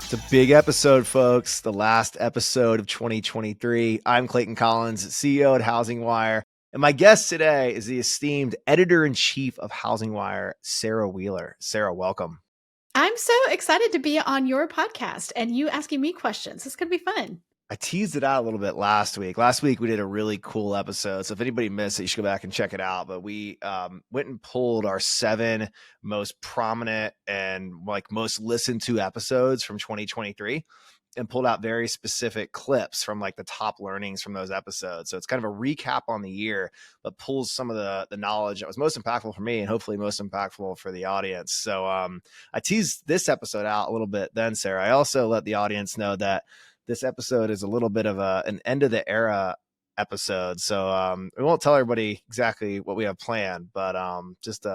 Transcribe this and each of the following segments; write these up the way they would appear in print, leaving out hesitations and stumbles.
It's a big episode, folks. The last episode of 2023. I'm Clayton Collins, CEO at HousingWire. And my guest today is the esteemed editor-in-chief of HousingWire, Sarah Wheeler. Sarah, welcome. I'm so excited to be on your podcast and you asking me questions. It's going to be fun. I teased it out a little bit last week. Last week, we did a really cool episode. So if anybody missed it, you should go back and check it out. But we went and pulled our 7 most prominent and most listened to episodes from 2023 and pulled out very specific clips from the top learnings from those episodes. So it's kind of a recap on the year, but pulls some of the knowledge that was most impactful for me and hopefully most impactful for the audience. So I teased this episode out a little bit then, Sarah. I also let the audience know that this episode is a little bit of an end of the era episode. So we won't tell everybody exactly what we have planned, but just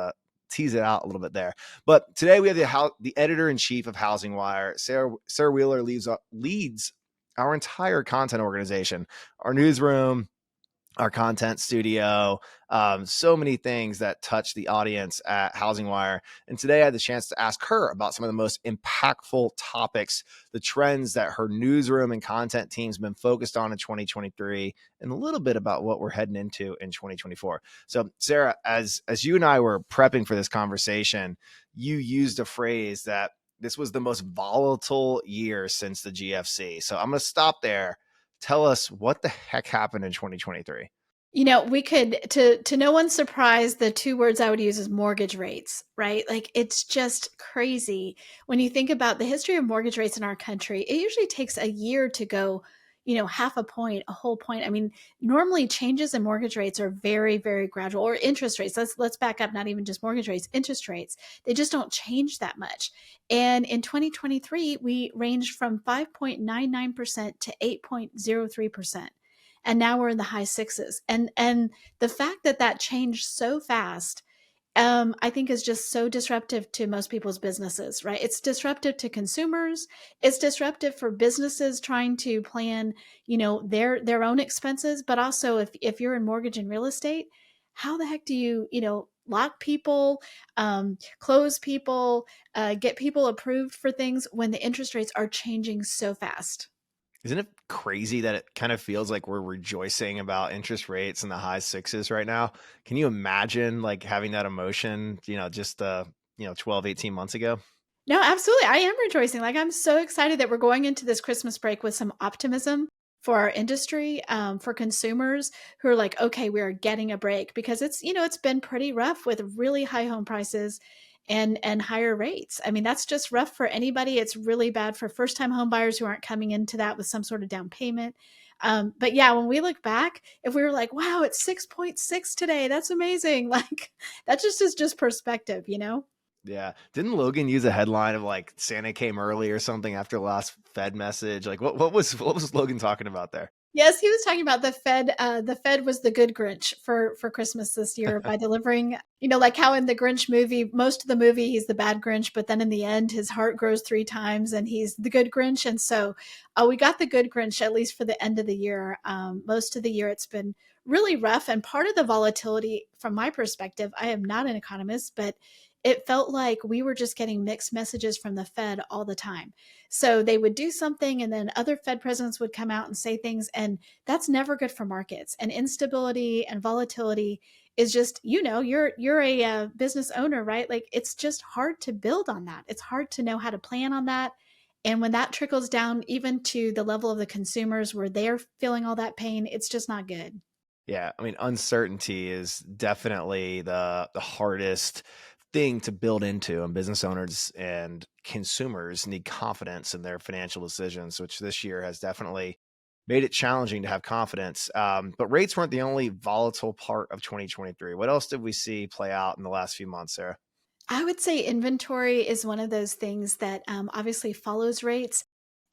tease it out a little bit there. But today we have the editor-in-chief of HousingWire. Sarah Wheeler leads our entire content organization, our newsroom, our content studio, so many things that touch the audience at HousingWire. And today I had the chance to ask her about some of the most impactful topics, the trends that her newsroom and content team's been focused on in 2023, and a little bit about what we're heading into in 2024. So Sarah, as you and I were prepping for this conversation, you used a phrase that this was the most volatile year since the GFC. So I'm going to stop there. Tell us what the heck happened in 2023. We could, to no one's surprise, the 2 words I would use is mortgage rates, right? It's just crazy. When you think about the history of mortgage rates in our country, it usually takes a year to go, half a point, a whole point. I mean, normally changes in mortgage rates are very, very gradual, or interest rates. Let's back up, not even just mortgage rates, interest rates. They just don't change that much. And in 2023, we ranged from 5.99% to 8.03%. And now we're in the high 6s. And the fact that changed so fast, I think is just so disruptive to most people's businesses, right? It's disruptive to consumers. It's disruptive for businesses trying to plan, their own expenses. But also if you're in mortgage and real estate, how the heck do you, lock people, close people, get people approved for things when the interest rates are changing so fast? Isn't it crazy that it kind of feels like we're rejoicing about interest rates in the high 6s right now? Can you imagine having that emotion, just 12, 18 months ago? No, absolutely. I am rejoicing. I'm so excited that we're going into this Christmas break with some optimism for our industry, for consumers who are like, okay, we are getting a break, because it's been pretty rough with really high home prices and higher rates. I mean, that's just rough for anybody. It's really bad for first-time home buyers who aren't coming into that with some sort of down payment. But yeah, when we look back, if we were like, wow, it's 6.6 today, that's amazing. That just is just perspective, Yeah. Didn't Logan use a headline of Santa came early or something after the last Fed message? What was Logan talking about there? Yes, he was talking about the Fed. The Fed was the good Grinch for Christmas this year by delivering, like how in the Grinch movie, most of the movie he's the bad Grinch, but then in the end his heart grows 3 times and he's the good Grinch. And so we got the good Grinch at least for the end of the year. Most of the year it's been really rough, and part of the volatility, from my perspective, I am not an economist, but it felt like we were just getting mixed messages from the Fed all the time. So they would do something and then other Fed presidents would come out and say things, and that's never good for markets. And instability and volatility is just, you're a business owner, right? It's just hard to build on that. It's hard to know how to plan on that. And when that trickles down even to the level of the consumers where they're feeling all that pain, it's just not good. Yeah. I mean, uncertainty is definitely the hardest thing to build into, and business owners and consumers need confidence in their financial decisions, which this year has definitely made it challenging to have confidence. But rates weren't the only volatile part of 2023. What else did we see play out in the last few months, Sarah? I would say inventory is one of those things that obviously follows rates.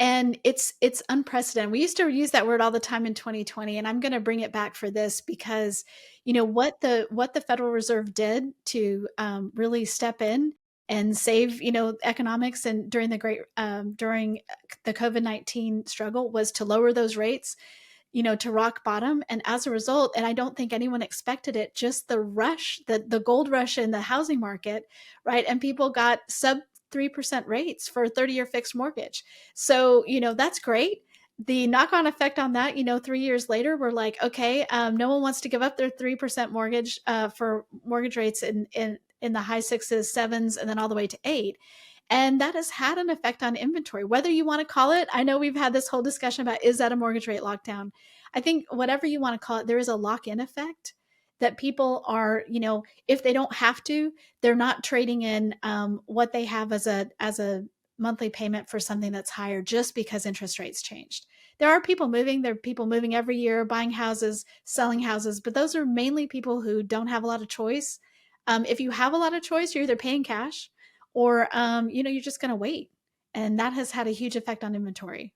And it's unprecedented. We used to use that word all the time in 2020, and I'm going to bring it back for this because, what the Federal Reserve did to really step in and save, economics, and during the COVID-19 struggle, was to lower those rates, to rock bottom. And as a result, and I don't think anyone expected it, just the rush, the gold rush in the housing market, right? And people got 3% rates for a 30-year fixed mortgage. So, that's great. The knock-on effect on that, 3 years later, we're like, okay, no one wants to give up their 3% mortgage for mortgage rates in the high sixes, sevens, and then all the way to 8. And that has had an effect on inventory, whether you want to call it. I know we've had this whole discussion about, is that a mortgage rate lockdown? I think whatever you want to call it, there is a lock-in effect that people are, if they don't have to, they're not trading in what they have as a monthly payment for something that's higher just because interest rates changed. There are people moving. There are people moving every year, buying houses, selling houses, but those are mainly people who don't have a lot of choice. If you have a lot of choice, you're either paying cash or, you're just going to wait. And that has had a huge effect on inventory.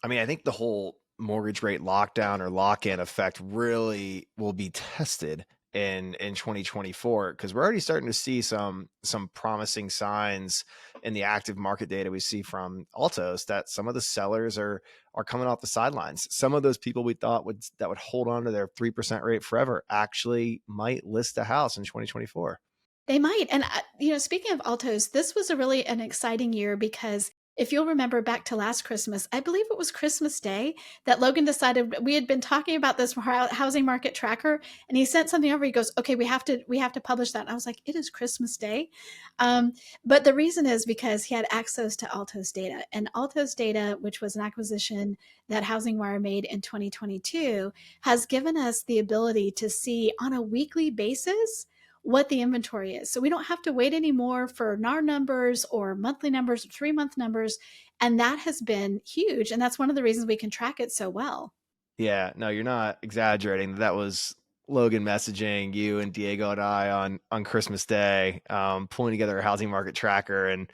I mean, I think the whole mortgage rate lockdown or lock-in effect really will be tested in 2024, because we're already starting to see some promising signs in the active market data we see from Altos that some of the sellers are coming off the sidelines. Some of those people we thought would hold on to their 3% rate forever actually might list a house in 2024. They might. And, speaking of Altos, this was an exciting year because if you'll remember back to last Christmas, I believe it was Christmas Day, that Logan decided, we had been talking about this housing market tracker, and he sent something over. He goes, okay, we have to publish that. And I was like, it is Christmas Day. But the reason is because he had access to Altos data, and Altos data, which was an acquisition that HousingWire made in 2022, has given us the ability to see on a weekly basis what the inventory is. So we don't have to wait anymore for NAR numbers or monthly numbers or 3-month numbers. And that has been huge. And that's one of the reasons we can track it so well. Yeah, no, you're not exaggerating. That was Logan messaging you and Diego and I on Christmas Day, pulling together a housing market tracker, and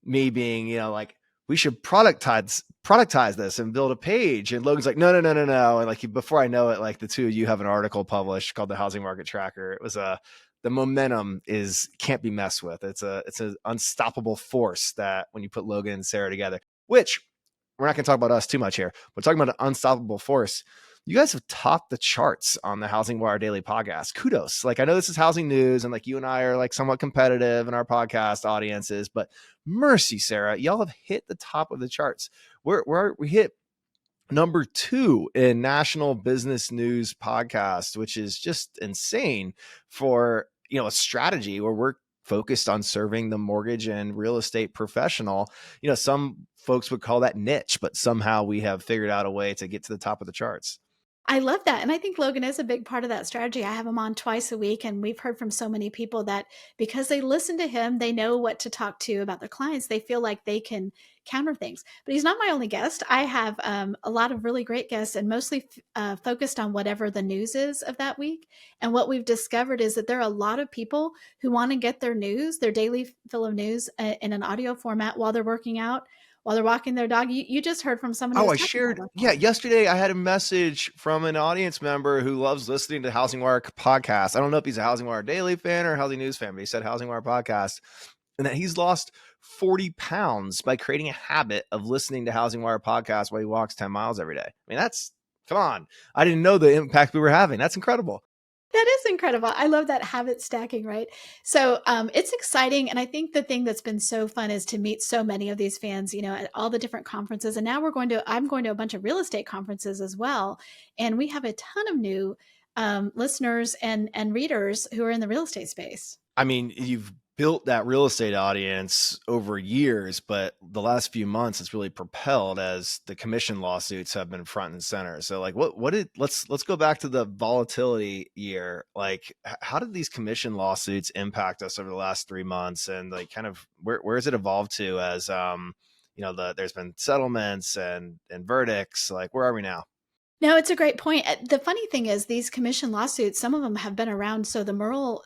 me being, like, we should productize this and build a page. And Logan's like, no. And like, before I know it, like, the two of you have an article published called the Housing Market Tracker. It was the momentum can't be messed with. It's an unstoppable force that when you put Logan and Sarah together, which we're not going to talk about us too much here, but talking about an unstoppable force. You guys have topped the charts on the Housing Wire Daily podcast. Kudos. Like, I know this is housing news, and like, you and I are like somewhat competitive in our podcast audiences, but mercy, Sarah, y'all have hit the top of the charts. We hit number 2 in National Business News podcast, which is just insane for, a strategy where we're focused on serving the mortgage and real estate professional. Some folks would call that niche, but somehow we have figured out a way to get to the top of the charts. I love that. And I think Logan is a big part of that strategy. I have him on twice a week, and we've heard from so many people that because they listen to him, they know what to talk to about their clients. They feel like they can counter things. But he's not my only guest. I have a lot of really great guests, and mostly focused on whatever the news is of that week. And what we've discovered is that there are a lot of people who want to get their news, their daily fill of news, in an audio format while they're working out, while they're walking their dog. You just heard from someone. Oh, I shared. Yeah, yesterday I had a message from an audience member who loves listening to Housing Wire podcast. I don't know if he's a Housing Wire Daily fan or a Housing News fan, but he said Housing Wire podcast, and that he's lost 40 pounds by creating a habit of listening to Housing Wire podcast while he walks 10 miles every day. I mean, come on. I didn't know the impact we were having. That's incredible. That is incredible. I love that habit stacking, right? So it's exciting. And I think the thing that's been so fun is to meet so many of these fans, at all the different conferences. And now I'm going to a bunch of real estate conferences as well. And we have a ton of new listeners and readers who are in the real estate space. I mean, you've built that real estate audience over years, but the last few months it's really propelled as the commission lawsuits have been front and center. So like, let's go back to the volatility year. Like, how did these commission lawsuits impact us over the last 3 months? And like, kind of where has it evolved to as, there's been settlements and verdicts. Like, where are we now? No, it's a great point. The funny thing is these commission lawsuits, some of them have been around. So the moral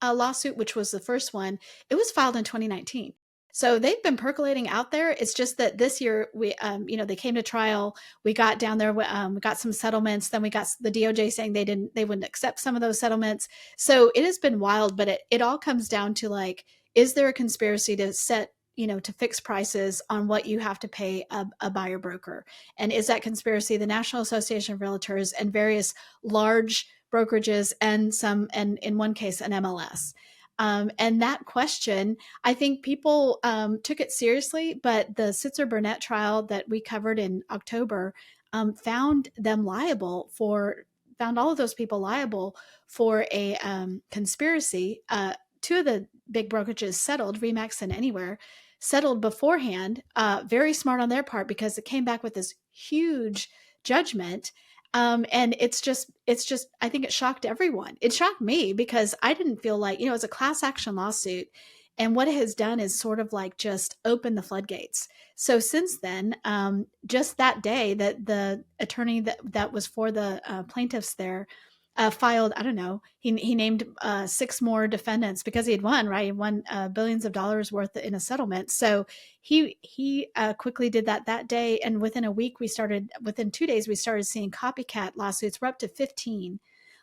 lawsuit, which was the first one, it was filed in 2019. So they've been percolating out there. It's just that this year we, they came to trial. We got down there. We got some settlements. Then we got the DOJ saying they wouldn't accept some of those settlements. So it has been wild, but it all comes down to like, is there a conspiracy to set, to fix prices on what you have to pay a buyer broker? And is that conspiracy the National Association of Realtors and various large brokerages and in one case, an MLS? And that question, I think people took it seriously, but the Sitzer Burnett trial that we covered in October found them liable for, found all of those people liable for a conspiracy. Two of the big brokerages settled, Remax and Anywhere, settled beforehand. Very smart on their part because it came back with this huge judgment. And it's just, I think it shocked everyone. It shocked me because I didn't feel like, it's a class action lawsuit. And what it has done is sort of like just open the floodgates. So since then, just that day that the attorney that was for the plaintiffs there filed, I don't know, he named six more defendants because he had won, right? He won billions of dollars worth in a settlement. So he quickly did that day. And within a week, within 2 days, we started seeing copycat lawsuits. We're up to 15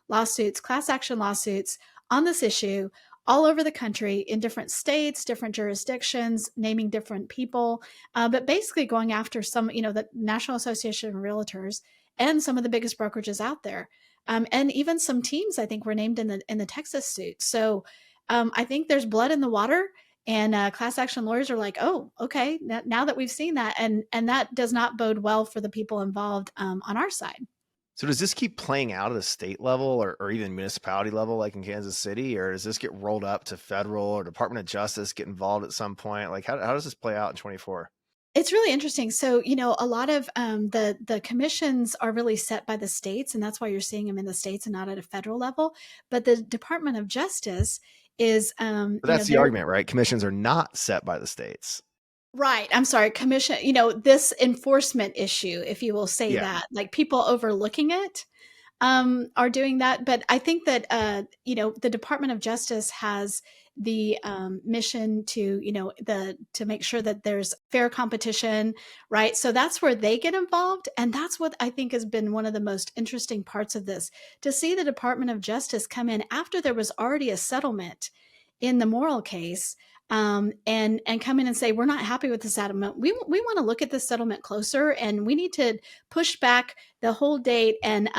lawsuits, class action lawsuits on this issue all over the country in different states, different jurisdictions, naming different people, but basically going after some, the National Association of Realtors and some of the biggest brokerages out there. And even some teams, I think, were named in the Texas suit. So I think there's blood in the water, and class action lawyers are like, oh, okay, now that we've seen that, and that does not bode well for the people involved on our side. So does this keep playing out at a state level or even municipality level, like in Kansas City, or does this get rolled up to federal or Department of Justice get involved at some point? Like how does this play out in 24? It's really interesting. So, a lot of the commissions are really set by the states, and that's why you're seeing them in the states and not at a federal level. But the Department of Justice is, But that's the they're argument, right? Commissions are not set by the states. right. I'm sorry, commission. This enforcement issue, if you will say Yeah. that, like people overlooking it are doing that. But I think that the Department of Justice has the mission to to make sure that there's fair competition, right? So that's where they get involved, and that's what I think has been one of the most interesting parts of this, to see the Department of Justice come in after there was already a settlement in the moral case. And come in and say, we're not happy with the settlement. We want to look at this settlement closer, and we need to push back the whole date. And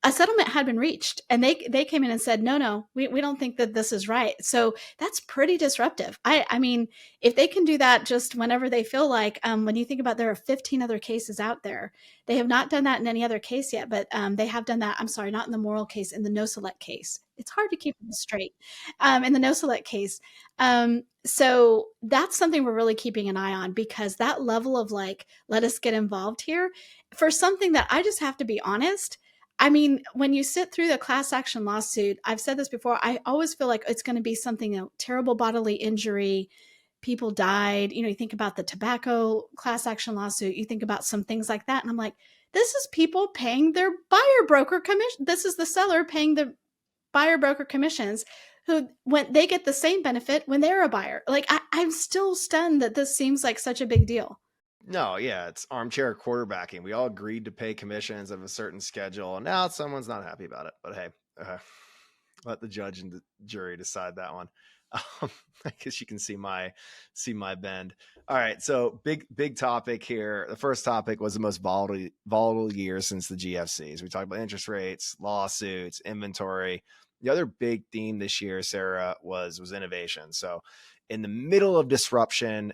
a settlement had been reached, and they came in and said, no, we don't think that this is right. So that's pretty disruptive. I mean, if they can do that just whenever they feel like, when you think about, there are 15 other cases out there. They have not done that in any other case yet, but they have done that. I'm sorry, not in the moral case, in the no select case. It's hard to keep them straight. In the no select case. So that's something we're really keeping an eye on, because that level of like, let us get involved here for something that, I just have to be honest, I mean, when you sit through the class action lawsuit, I've said this before, I always feel like it's going to be something, terrible bodily injury, people died. You think about the tobacco class action lawsuit, you think about some things like that. And I'm like, this is people paying their buyer broker commission. This is the seller paying the buyer broker commissions, who, when they get the same benefit when they're a buyer. Like, I'm still stunned that this seems like such a big deal. No, yeah, it's armchair quarterbacking. We all agreed to pay commissions of a certain schedule, and now someone's not happy about it. But hey, let the judge and the jury decide that one. I guess you can see my bend. All right, so big topic here. The first topic was the most volatile year since the GFCs. We talked about interest rates, lawsuits, inventory. The other big theme this year, Sarah, was innovation. So in the middle of disruption,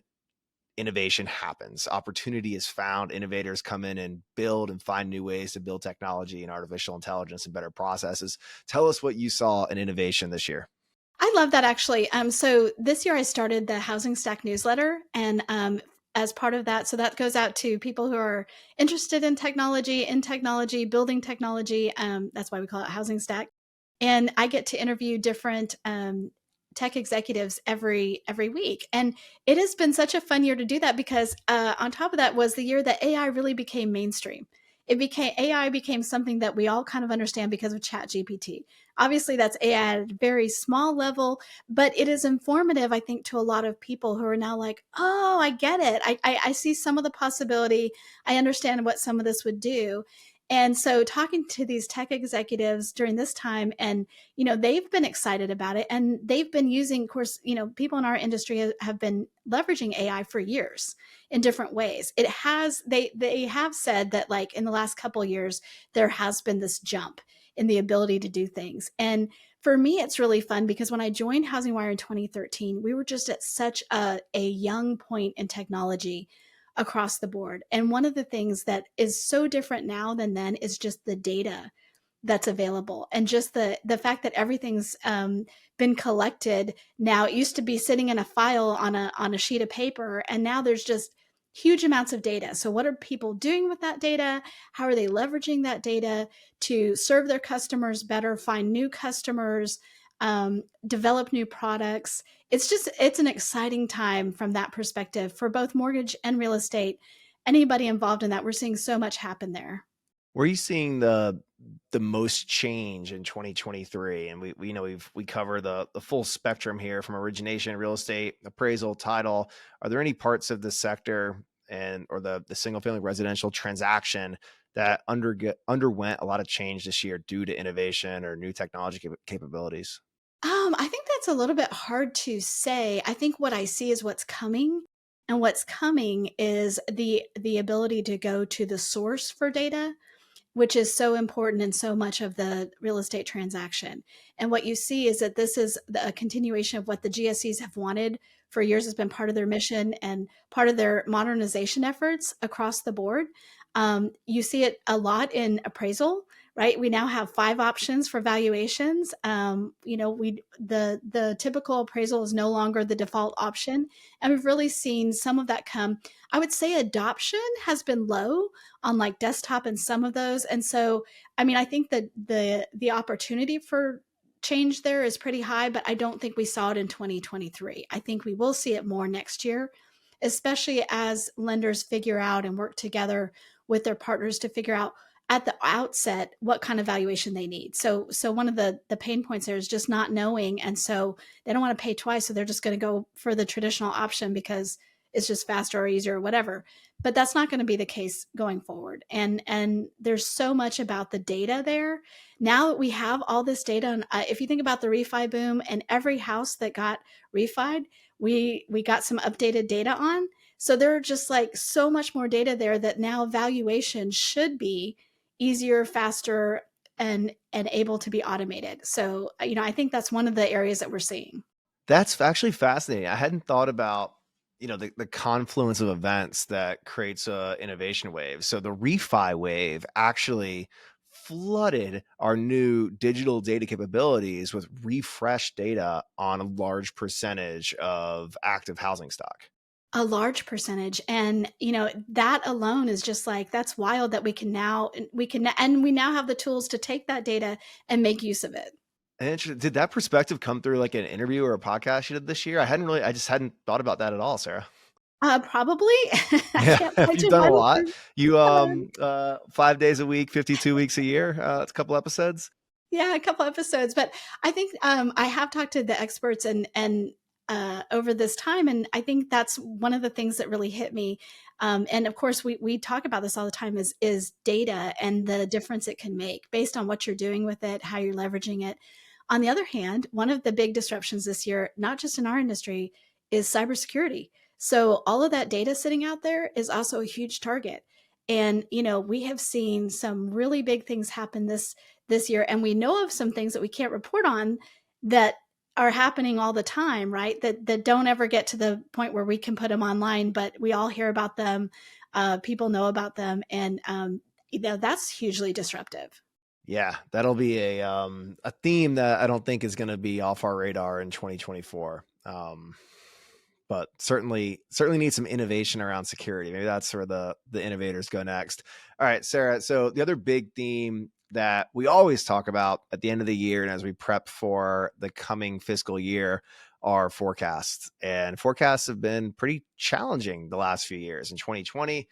innovation happens. Opportunity is found. Innovators come in and build and find new ways to build technology and artificial intelligence and better processes. Tell us what you saw in innovation this year. I love that, actually. So this year I started the Housing Stack newsletter, and as part of that, so that goes out to people who are interested in technology, building technology. That's why we call it Housing Stack. And I get to interview different tech executives every week, and it has been such a fun year to do that, because on top of that was the year that AI really became mainstream. AI became something that we all kind of understand because of ChatGPT. Obviously, that's AI at a very small level, but it is informative, I think, to a lot of people who are now like, oh, I get it. I see some of the possibility. I understand what some of this would do. And so talking to these tech executives during this time, and, they've been excited about it, and they've been using, of course, people in our industry have been leveraging AI for years in different ways. They have said that, like, in the last couple of years, there has been this jump in the ability to do things. And For me, it's really fun because when I joined HousingWire in 2013, we were just at such a young point in technology across the board. And one of the things that is so different now than then is just the data that's available, and just the fact that everything's been collected now. It used to be sitting in a file on a sheet of paper, and now there's just huge amounts of data. So what are people doing with that data? How are they leveraging that data to serve their customers better, find new customers, develop new products? It's an exciting time from that perspective for both mortgage and real estate. Anybody involved in that, we're seeing so much happen there. Where are you seeing the most change in 2023? And we know we cover the full spectrum here, from origination, real estate, appraisal, title. Are there any parts of the sector and or the single family residential transaction that underwent a lot of change this year due to innovation or new technology capabilities? I think that's a little bit hard to say. I think what I see is what's coming, and what's coming is the ability to go to the source for data, which is so important in so much of the real estate transaction. And what you see is that this is a continuation of what the GSEs have wanted for years. Has been part of their mission and part of their modernization efforts across the board. You see it a lot in appraisal, right? We now have 5 options for valuations. The typical appraisal is no longer the default option, and we've really seen some of that come. I would say adoption has been low on like desktop and some of those. And so, I mean, I think that the opportunity for change there is pretty high, but I don't think we saw it in 2023. I think we will see it more next year, especially as lenders figure out and work together with their partners to figure out at the outset what kind of valuation they need. So one of the pain points there is just not knowing, and so they don't want to pay twice, so they're just going to go for the traditional option because it's just faster or easier or whatever. But that's not going to be the case going forward. And there's so much about the data there. Now that we have all this data, and if you think about the refi boom and every house that got refied, we got some updated data on. So there are just like so much more data there that now valuation should be easier, faster, and able to be automated. So, I think that's one of the areas that we're seeing. That's actually fascinating. I hadn't thought about, the confluence of events that creates a innovation wave. So the refi wave actually flooded our new digital data capabilities with refreshed data on a large percentage of active housing stock. A large percentage. And, that alone is just like, that's wild that we now have the tools to take that data and make use of it. And did that perspective come through like an interview or a podcast you did this year? I just hadn't thought about that at all, Sarah. Probably. I Yeah, can't point you've to done a one. lot. You Uh, 5 days a week, 52 weeks a year. That's a couple episodes. yeah, a couple episodes, but I think I have talked to the experts and over this time, and I think that's one of the things that really hit me. And of course, we talk about this all the time is data and the difference it can make based on what you're doing with it, how you're leveraging it. On the other hand, one of the big disruptions this year, not just in our industry, is cybersecurity. So all of that data sitting out there is also a huge target. And we have seen some really big things happen this year, and we know of some things that we can't report on that are happening all the time, right? That don't ever get to the point where we can put them online, but we all hear about them. People know about them, and that's hugely disruptive. Yeah, that'll be a theme that I don't think is going to be off our radar in 2024. But certainly need some innovation around security. Maybe that's where the innovators go next. All right, Sarah. So the other big theme that we always talk about at the end of the year and as we prep for the coming fiscal year are forecasts. And forecasts have been pretty challenging the last few years. In 2020,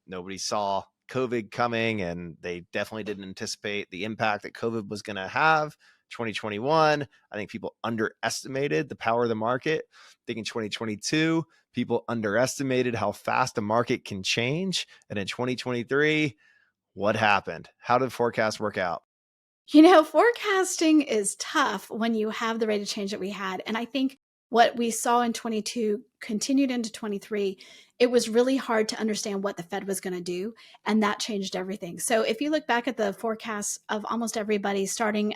nobody saw COVID coming, and they definitely didn't anticipate the impact that COVID was going to have. 2021, I think people underestimated the power of the market. I think in 2022, people underestimated how fast the market can change. And in 2023, what happened? How did forecasts work out? Forecasting is tough when you have the rate of change that we had. And I think what we saw in 22 continued into 23. It was really hard to understand what the Fed was going to do, and that changed everything. So if you look back at the forecasts of almost everybody starting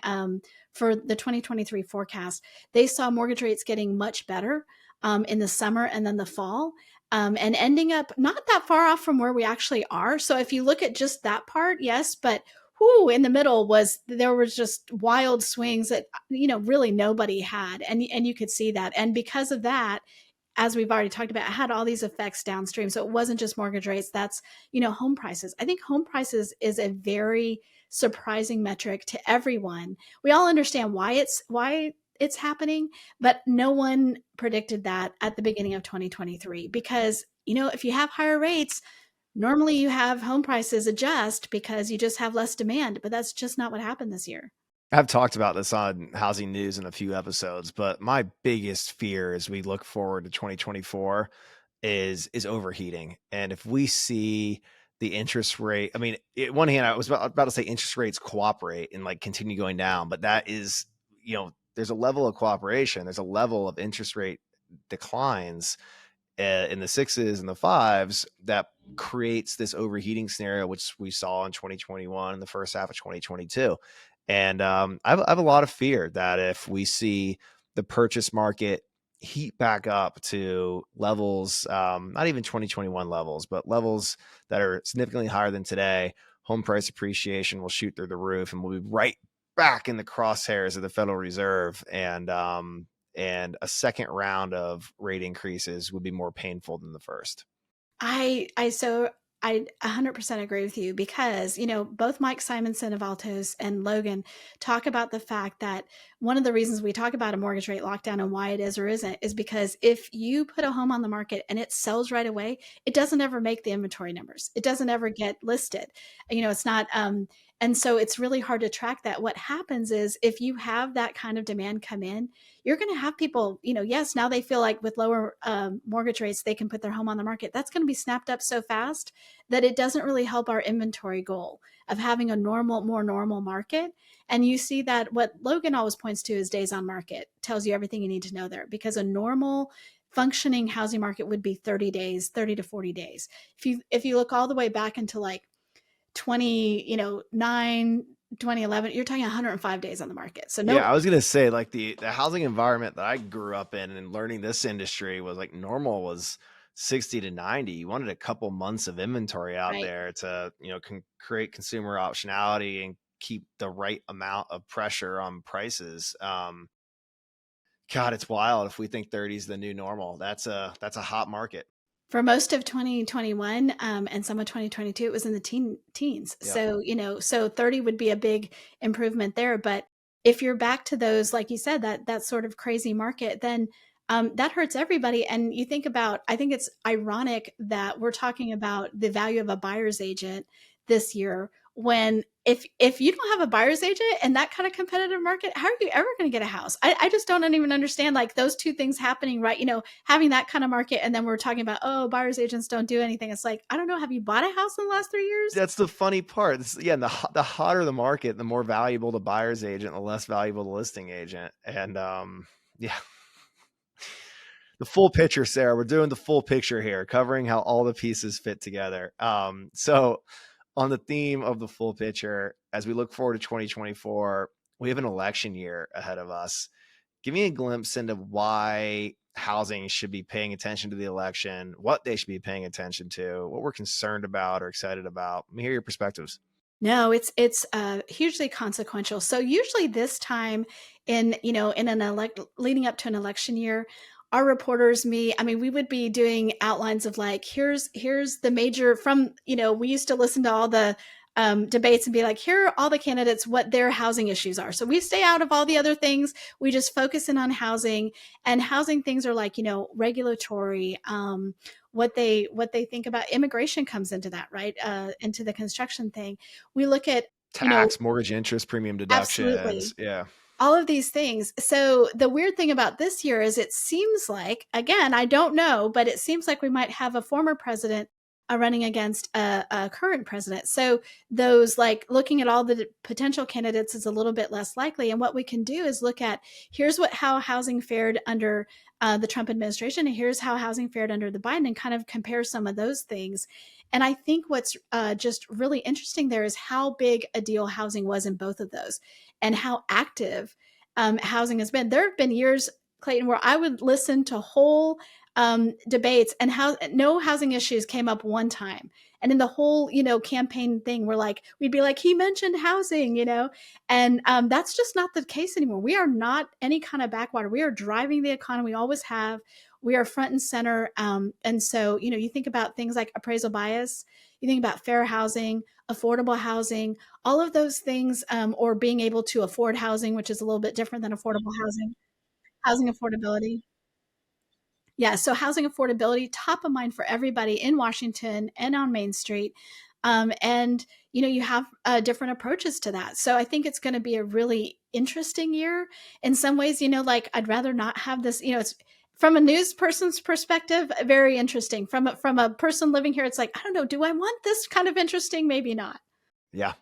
for the 2023 forecast, they saw mortgage rates getting much better in the summer and then the fall, and ending up not that far off from where we actually are. So if you look at just that part, yes, but in the middle there was just wild swings that really nobody had, and you could see that. And because of that, as we've already talked about, it had all these effects downstream. So it wasn't just mortgage rates. That's home prices. I think home prices is a very surprising metric to everyone. We all understand why it's happening, but no one predicted that at the beginning of 2023, because if you have higher rates, normally you have home prices adjust because you just have less demand, but that's just not what happened this year. I've talked about this on Housing News in a few episodes, but my biggest fear as we look forward to 2024 is overheating. And if we see the interest rate, I mean, one hand, I was about to say interest rates cooperate and like continue going down, but that is, there's a level of cooperation, there's a level of interest rate declines in the sixes and the fives that creates this overheating scenario, which we saw in 2021 and the first half of 2022. And I have a lot of fear that if we see the purchase market heat back up to levels, not even 2021 levels, but levels that are significantly higher than today, home price appreciation will shoot through the roof, and we'll be right back in the crosshairs of the Federal Reserve. And a second round of rate increases would be more painful than the first. I 100% agree with you, because both Mike Simonson of Altos and Logan talk about the fact that one of the reasons we talk about a mortgage rate lockdown and why it is or isn't is because if you put a home on the market and it sells right away, it doesn't ever make the inventory numbers. It doesn't ever get listed. It's not and so it's really hard to track that. What happens is if you have that kind of demand come in, you're going to have people, yes, now they feel like with lower mortgage rates, they can put their home on the market. That's going to be snapped up so fast that it doesn't really help our inventory goal of having a more normal market. And you see that what Logan always points to is days on market, tells you everything you need to know there, because a normal functioning housing market would be 30 days, 30 to 40 days. If you look all the way back into like 2011, you're talking 105 days on the market. So Yeah, I was gonna say, like, the housing environment that I grew up in and learning this industry was like normal was 60 to 90. You wanted a couple months of inventory out right. there to create consumer optionality and keep the right amount of pressure on prices. God, it's wild if we think 30 is the new normal. That's a hot market. For most of 2021 and some of 2022, it was in the teens. Yep. So, so 30 would be a big improvement there. But if you're back to those, like you said, that sort of crazy market, then that hurts everybody. And you think about, I think it's ironic that we're talking about the value of a buyer's agent this year, when if you don't have a buyer's agent in that kind of competitive market, how are you ever going to get a house? I just don't even understand, like, those two things happening, right? Having that kind of market, and then we're talking about, oh, buyer's agents don't do anything. It's like, I don't know. Have you bought a house in the last 3 years? That's the funny part. And the hotter the market, the more valuable the buyer's agent, the less valuable the listing agent. And yeah. The full picture, Sarah. We're doing the full picture here, covering how all the pieces fit together. So on the theme of the full picture, as we look forward to 2024, we have an election year ahead of us. Give me a glimpse into why housing should be paying attention to the election, what they should be paying attention to, what we're concerned about or excited about. Let me hear your perspectives. No, it's hugely consequential. So usually this time in leading up to an election year, our reporters, we would be doing outlines of, like, here's the major from, we used to listen to all the debates and be like, here are all the candidates, what their housing issues are. So we stay out of all the other things. We just focus in on housing, and housing things are like, regulatory, what they think about immigration comes into that, right? Into the construction thing. We look at, Tax, mortgage interest, premium deductions. absolutely. Yeah. All of these things. So the weird thing about this year is it seems like, again, I don't know, but it seems like we might have a former president running against a current president. So those, like, looking at all the potential candidates is a little bit less likely. And what we can do is look at, here's how housing fared under the Trump administration, and here's how housing fared under the Biden, and kind of compare some of those things. And I think what's just really interesting there is how big a deal housing was in both of those, and how active housing has been. There have been years, Clayton, where I would listen to whole debates, and how no housing issues came up one time. And in the whole, campaign thing, we'd be like, he mentioned housing, and that's just not the case anymore. We are not any kind of backwater. We are driving the economy. We always have. We are front and center. And so, you think about things like appraisal bias, you think about fair housing, affordable housing, all of those things, or being able to afford housing, which is a little bit different than affordable housing affordability. Yeah, so housing affordability, top of mind for everybody in Washington and on Main Street. And, you have different approaches to that. So I think it's going to be a really interesting year. In some ways, I'd rather not have this, it's from a news person's perspective, very interesting. From a person living here, it's like, I don't know, do I want this kind of interesting? Maybe not. Yeah.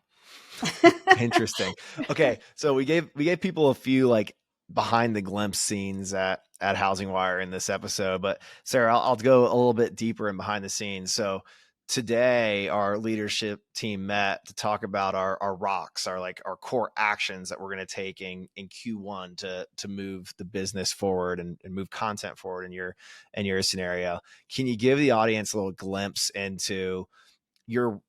Interesting. Okay. So we gave people a few like behind the glimpse scenes at HousingWire in this episode, but Sarah, I'll go a little bit deeper and behind the scenes. So today our leadership team met to talk about our rocks, our core actions that we're going to take in Q1 to move the business forward and move content forward in your scenario. Can you give the audience a little glimpse into some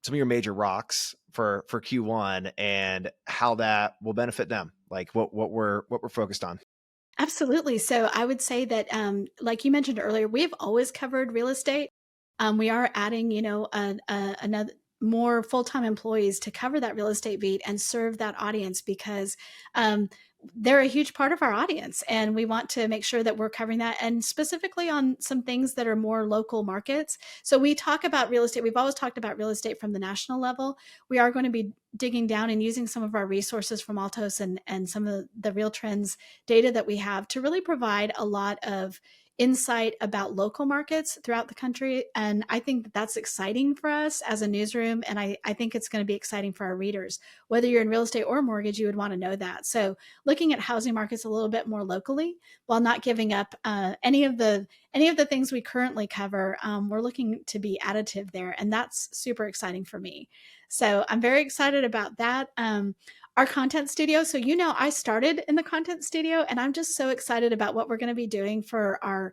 of your major rocks for Q1 and how that will benefit them, like what we're focused on? Absolutely. So I would say that, like you mentioned earlier, we have always covered real estate. We are adding, another more full-time employees to cover that real estate beat and serve that audience, because they're a huge part of our audience, and we want to make sure that we're covering that, and specifically on some things that are more local markets. So we talk about real estate. We've always talked about real estate from the national level. We are going to be digging down and using some of our resources from Altos and some of the Real Trends data that we have to really provide a lot of insight about local markets throughout the country. And I think that that's exciting for us as a newsroom. And I think it's going to be exciting for our readers. Whether you're in real estate or mortgage, you would want to know that. So looking at housing markets a little bit more locally, while not giving up any of the things we currently cover, we're looking to be additive there. And that's super exciting for me. So I'm very excited about that. Our content studio. So, I started in the content studio, and I'm just so excited about what we're going to be doing for our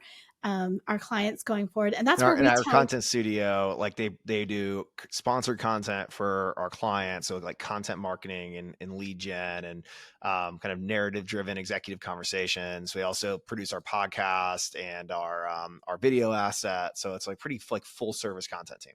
clients going forward. And that's where we our tell. content studio, like they do sponsored content for our clients. So like content marketing and lead gen and kind of narrative driven executive conversations. We also produce our podcast and our video asset. So it's like pretty like full service content team.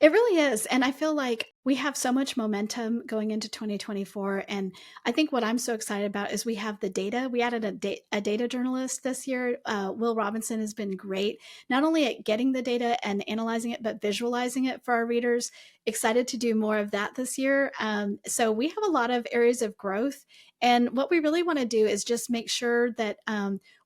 It really is. And I feel like we have so much momentum going into 2024. And I think what I'm so excited about is we have the data. We added a data journalist this year. Will Robinson has been great, not only at getting the data and analyzing it, but visualizing it for our readers. Excited to do more of that this year. So we have a lot of areas of growth. And what we really want to do is just make sure that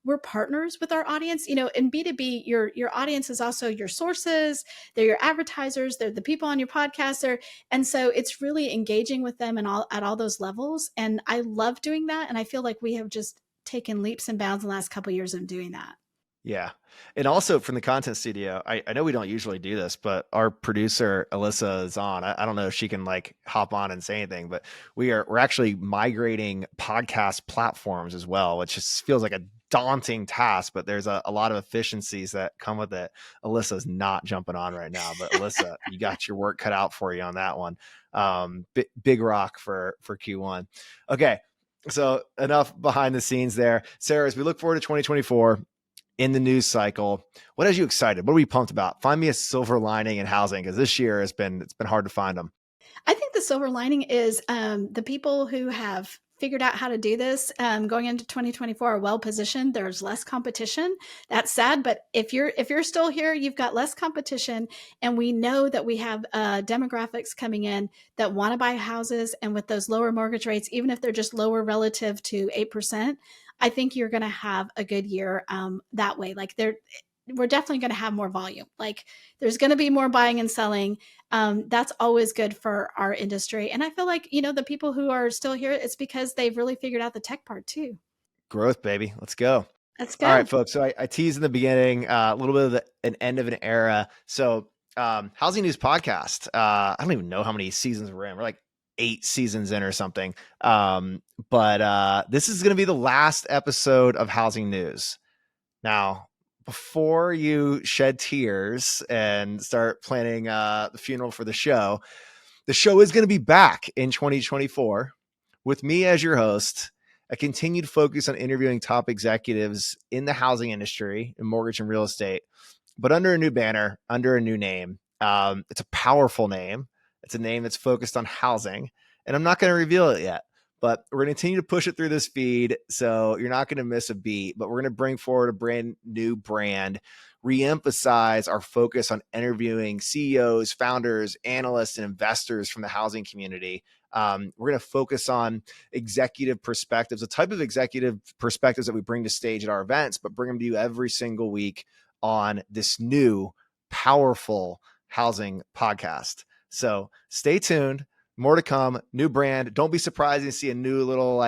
we're partners with our audience. In B2B, your audience is also your sources, they're your advertisers, they're the people on your podcast, and so it's really engaging with them and at all those levels. And I love doing that. And I feel like we have just taken leaps and bounds in the last couple of years of doing that. Yeah. And also from the content studio, I know we don't usually do this, but our producer, Alyssa, is on. I don't know if she can like hop on and say anything, but we're actually migrating podcast platforms as well, which just feels like a daunting task, but there's a lot of efficiencies that come with it. Alyssa's not jumping on right now, but Alyssa, you got your work cut out for you on that one. Big rock for Q1. Okay. So enough behind the scenes there. Sarah, as we look forward to 2024, in the news cycle, what has you excited? What are we pumped about? Find me a silver lining in housing, because this year it's been hard to find them. I think the silver lining is the people who have figured out how to do this going into 2024 are well positioned. There's less competition. That's sad, but if you're still here, you've got less competition, and we know that we have demographics coming in that want to buy houses, and with those lower mortgage rates, even if they're just lower relative to 8%, I think you're going to have a good year that way. Like we're definitely going to have more volume. Like there's going to be more buying and selling. That's always good for our industry. And I feel like, the people who are still here, it's because they've really figured out the tech part too. Growth, baby. Let's go. Let's All right, go. folks. So I teased in the beginning a little bit of an end of an era. So Housing News Podcast. I don't even know how many seasons we're in. We're like 8 seasons in or something. But this is going to be the last episode of Housing News. Now, before you shed tears and start planning the funeral for the show is going to be back in 2024 with me as your host, a continued focus on interviewing top executives in the housing industry, in mortgage and real estate, but under a new banner, under a new name. It's a powerful name. It's a name that's focused on housing, and I'm not going to reveal it yet, but we're going to continue to push it through this feed. So you're not going to miss a beat, but we're going to bring forward a brand new brand, reemphasize our focus on interviewing CEOs, founders, analysts, and investors from the housing community. We're going to focus on executive perspectives, the type of executive perspectives that we bring to stage at our events, but bring them to you every single week on this new powerful housing podcast. So stay tuned. More to come, new brand. Don't be surprised to see a new little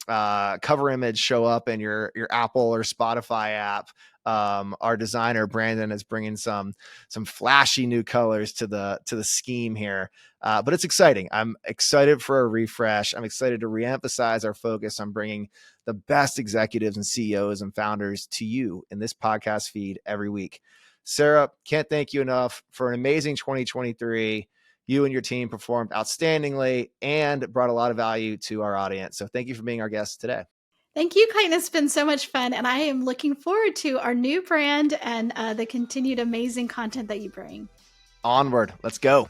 cover image show up in your Apple or Spotify app. Our designer Brandon is bringing some flashy new colors to the scheme here, but it's exciting. I'm excited for a refresh. I'm excited to reemphasize our focus on bringing the best executives and CEOs and founders to you in this podcast feed every week. Sarah, can't thank you enough for an amazing 2023. You and your team performed outstandingly and brought a lot of value to our audience. So thank you for being our guest today. Thank you, Clayton. It's been so much fun. And I am looking forward to our new brand and the continued amazing content that you bring. Onward. Let's go.